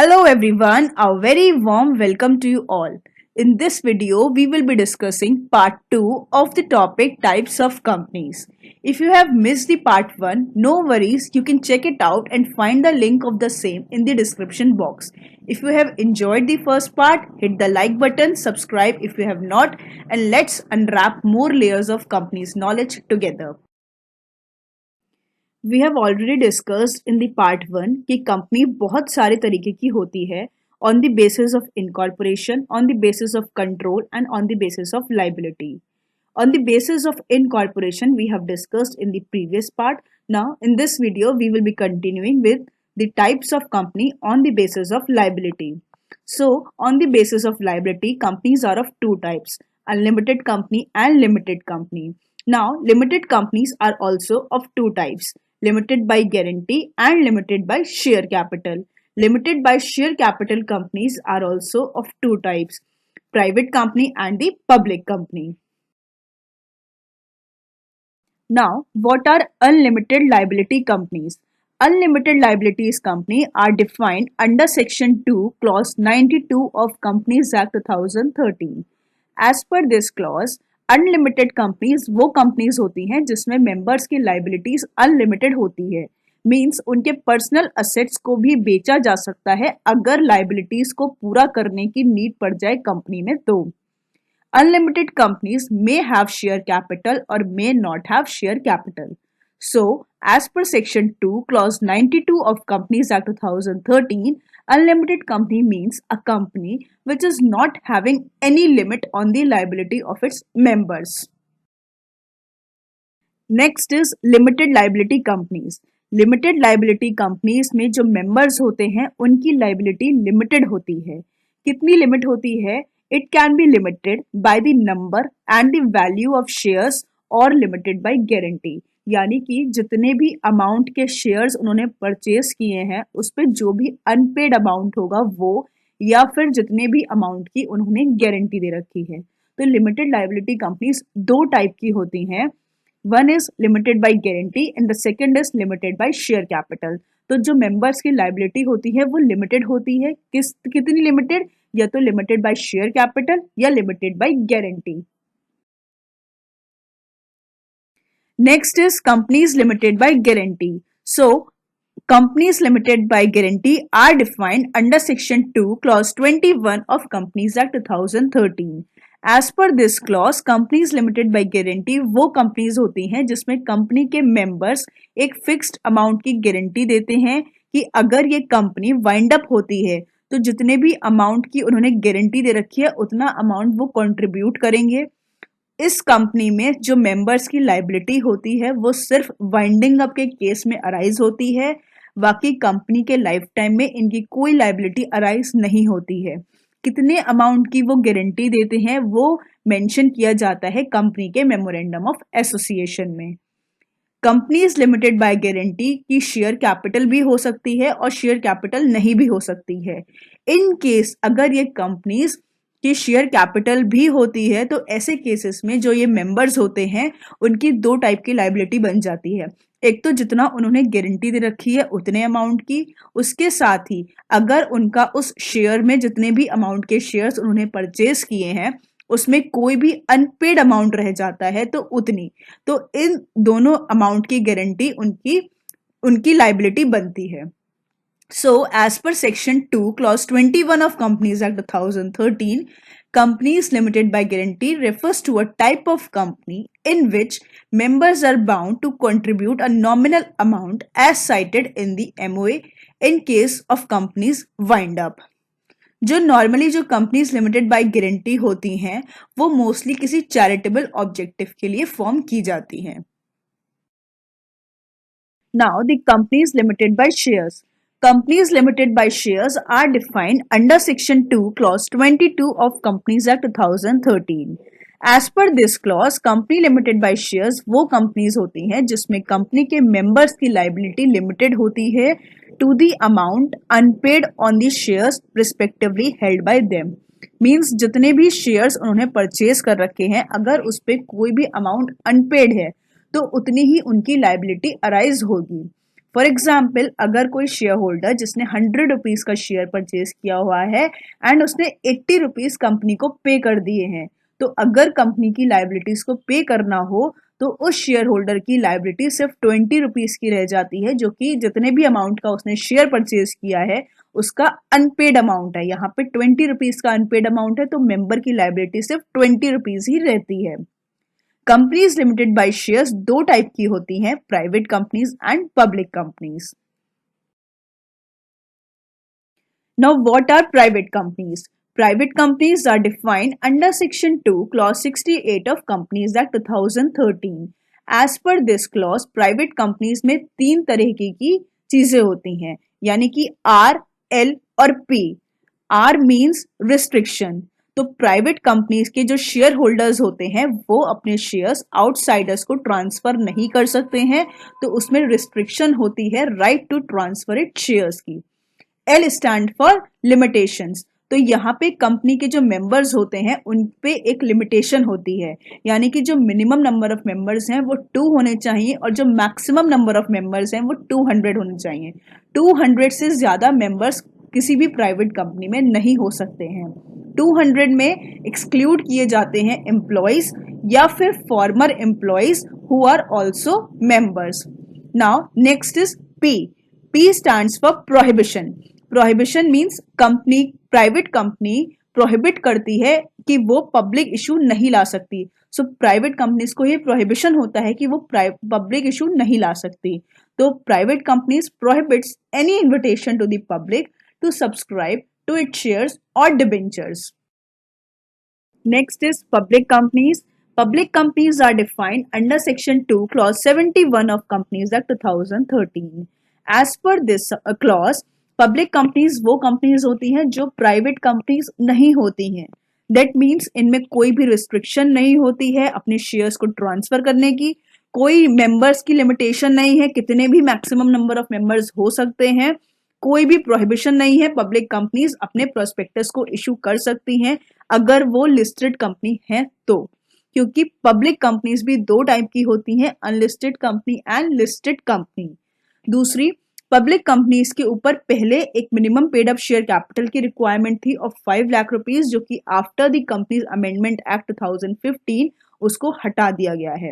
Hello everyone, a very warm welcome to you all. In this video, we will be discussing part 2 of the topic types of companies. If you have missed the part 1, no worries, you can check it out and find the link of the same in the description box. If you have enjoyed the first part, hit the like button, subscribe if you have not, and let's unwrap more layers of companies knowledge together. We have already discussed in the part one कि company बहुत सारे तरीके की होती है on the basis of incorporation, on the basis of control and on the basis of liability. On the basis of incorporation, we have discussed in the previous part. Now, in this video, we will be continuing with the types of company on the basis of liability. So, on the basis of liability, companies are of two types, unlimited company and limited company. Now, limited companies are also of two types, limited by guarantee and limited by share capital. Limited by share capital companies are also of two types, private company and the public company. Now, what are unlimited liability companies? Unlimited liabilities company are defined under Section 2, Clause 92 of Companies Act 2013. As per this clause, unlimited companies वो companies होती हैं जिसमें members की liabilities unlimited होती है. Means उनके personal assets को भी बेचा जा सकता है अगर लाइबिलिटीज को पूरा करने की नीड पड़ जाए कंपनी में. तो unlimited companies may have share capital or may not have share capital. So, as per Section 2, Clause 92 of Companies Act 2013, unlimited company means a company which is not having any limit on the liability of its members. Next is limited liability companies. Limited liability companies में जो members होते हैं उनकी liability limited होती है. कितनी limit होती है? It can be limited by the number and the value of shares or limited by guarantee. यानी कि जितने भी अमाउंट के शेयर्स उन्होंने परचेज किए हैं उस पर जो भी अनपेड अमाउंट होगा वो, या फिर जितने भी अमाउंट की उन्होंने गारंटी दे रखी है. तो लिमिटेड लाइबिलिटी कंपनीज दो टाइप की होती हैं. One is limited by guarantee and the second is limited by share capital. तो जो मेंबर्स की लाइबिलिटी होती है वो लिमिटेड होती है. कितनी लिमिटेड? या तो लिमिटेड बाय शेयर कैपिटल या limited by guarantee. Next is companies limited by guarantee. So companies limited by guarantee are defined under section 2 clause 21 of companies act 2013. As per this clause companies limited by guarantee वो companies होती हैं जिसमें company के members एक fixed amount की guarantee देते हैं कि अगर ये कंपनी वाइंड अप होती है तो जितने भी अमाउंट की उन्होंने गारंटी दे रखी है उतना अमाउंट वो कंट्रीब्यूट करेंगे. इस कंपनी में जो मेंबर्स की लाइबिलिटी होती है वो सिर्फ वाइंडिंग अप के केस में अराइज होती है. बाकी कंपनी के लाइफ टाइम में इनकी कोई लाइबिलिटी अराइज नहीं होती है. कितने अमाउंट की वो गारंटी देते हैं वो मेंशन किया जाता है कंपनी के मेमोरेंडम ऑफ एसोसिएशन में. कंपनीज लिमिटेड बाय गारंटी की शेयर कैपिटल भी हो सकती है और शेयर कैपिटल नहीं भी हो सकती है. इन केस अगर ये कंपनीज की शेयर कैपिटल भी होती है तो ऐसे केसेस में जो ये मेंबर्स होते हैं उनकी दो टाइप की लाइबिलिटी बन जाती है. एक तो जितना उन्होंने गारंटी दे रखी है उतने अमाउंट की, उसके साथ ही अगर उनका उस शेयर में जितने भी अमाउंट के शेयर्स उन्होंने परचेज किए हैं उसमें कोई भी अनपेड अमाउंट रह जाता है तो उतनी. तो इन दोनों अमाउंट की गारंटी उनकी लाइबिलिटी बनती है. So, as per Section 2, Clause 21 of Companies Act 2013, companies limited by guarantee refers to a type of company in which members are bound to contribute a nominal amount as cited in the MOA in case of companies wind up. जो normally जो companies limited by guarantee होती हैं वो mostly किसी charitable objective के लिए form की जाती हैं. Now the companies limited by shares. Companies limited by shares are defined under Section 2, Clause 22 of Companies Act 2013. As per this clause, company limited by shares वो कंपनीज होती हैं जिसमें कंपनी के मेंबर्स की लाइबिलिटी लिमिटेड होती है to the amount unpaid on the shares respectively held by them. Means जितने भी शेयर्स उन्होंने परचेज कर रखे हैं अगर उस पर कोई भी अमाउंट अनपेड है तो उतनी ही उनकी लाइबिलिटी अराइज होगी. फॉर एग्जाम्पल, अगर कोई शेयर होल्डर जिसने 100 रुपीज का शेयर परचेज किया हुआ है एंड उसने 80 रुपीज कंपनी को पे कर दिए हैं, तो अगर कंपनी की लाइबिलिटीज को पे करना हो तो उस शेयर होल्डर की लाइबिलिटी सिर्फ 20 रुपीज की रह जाती है, जो कि जितने भी अमाउंट का उसने शेयर परचेज किया है उसका अनपेड अमाउंट है। यहाँ पे 20 रुपीज का अनपेड अमाउंट है, तो मेंबर की लाइबिलिटी सिर्फ 20 रुपीज ही रहती है। कंपनीज लिमिटेड बाय शेयर्स दो टाइप की होती हैं, private companies and public companies. Now, what are private companies? Private companies are defined under Section 2, Clause 68 of Companies Act 2013. As per this clause, private companies में तीन तरह की चीजें होती हैं, यानी कि R, L और P. R means restriction. तो प्राइवेट कंपनीज के जो शेयर होल्डर्स होते हैं वो अपने शेयर्स आउटसाइडर्स को ट्रांसफर नहीं कर सकते हैं, तो उसमें रिस्ट्रिक्शन होती है right to transfer it shares की। L stand for limitations. तो यहाँ पे कंपनी के जो मेंबर्स होते हैं उन पे एक लिमिटेशन होती है, यानी कि जो मिनिमम नंबर ऑफ मेंबर्स हैं वो 2 होने चाहिए और जो मैक्सिमम नंबर ऑफ मेंबर्स हैं वो 200 होने चाहिए। 200 से ज्यादा मेंबर्स किसी भी प्राइवेट कंपनी में नहीं हो सकते हैं। 200 में एक्सक्लूड किए जाते हैं एम्प्लॉइज या फिर former employees who are also members. Now next is P. P stands for prohibition. Prohibition means company, private company prohibit करती है कि वो पब्लिक इशू नहीं ला सकती। सो प्राइवेट कंपनीज को ये प्रोहिबिशन होता है कि वो पब्लिक इशू नहीं ला सकती। तो private companies prohibits any invitation to the public to subscribe to its shares और debentures. Next is public companies. Public companies are defined under Section 2, Clause 71 of Companies Act 2013. As per this clause, public companies वो companies होती हैं जो private companies नहीं होती हैं। That means इनमें कोई भी रिस्ट्रिक्शन नहीं होती है अपने शेयर्स को ट्रांसफर करने की, कोई मेंबर्स की लिमिटेशन नहीं है, कितने भी मैक्सिमम नंबर ऑफ मेंबर्स हो सकते हैं, कोई भी प्रोहिबिशन नहीं है। पब्लिक कंपनीज अपने प्रोस्पेक्टस को इशू कर सकती हैं अगर वो लिस्टेड कंपनी है तो, क्योंकि पब्लिक कंपनीज भी दो टाइप की होती हैं, unlisted company and listed company. दूसरी, पब्लिक कंपनीज के ऊपर पहले एक minimum paid up share capital की रिक्वायरमेंट थी ऑफ 5 लाख रुपीज, जो कि after the companies amendment act 2015 उसको हटा दिया गया है।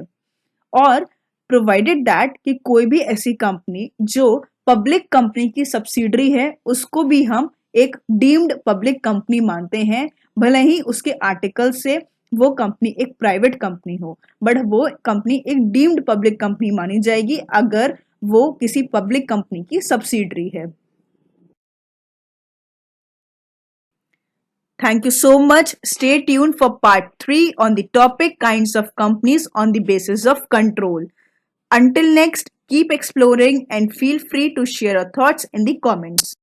और प्रोवाइडेड दैट कि कोई भी ऐसी कंपनी जो पब्लिक कंपनी की सब्सिडरी है उसको भी हम एक डीम्ड पब्लिक कंपनी मानते हैं, भले ही उसके आर्टिकल से वो कंपनी एक प्राइवेट कंपनी हो, बट वो कंपनी एक डीम्ड पब्लिक कंपनी मानी जाएगी अगर वो किसी पब्लिक कंपनी की सब्सिडरी है। Thank you so much. Stay tuned for part 3 on the topic kinds of companies on the basis of control. Until next, keep exploring and feel free to share your thoughts in the comments.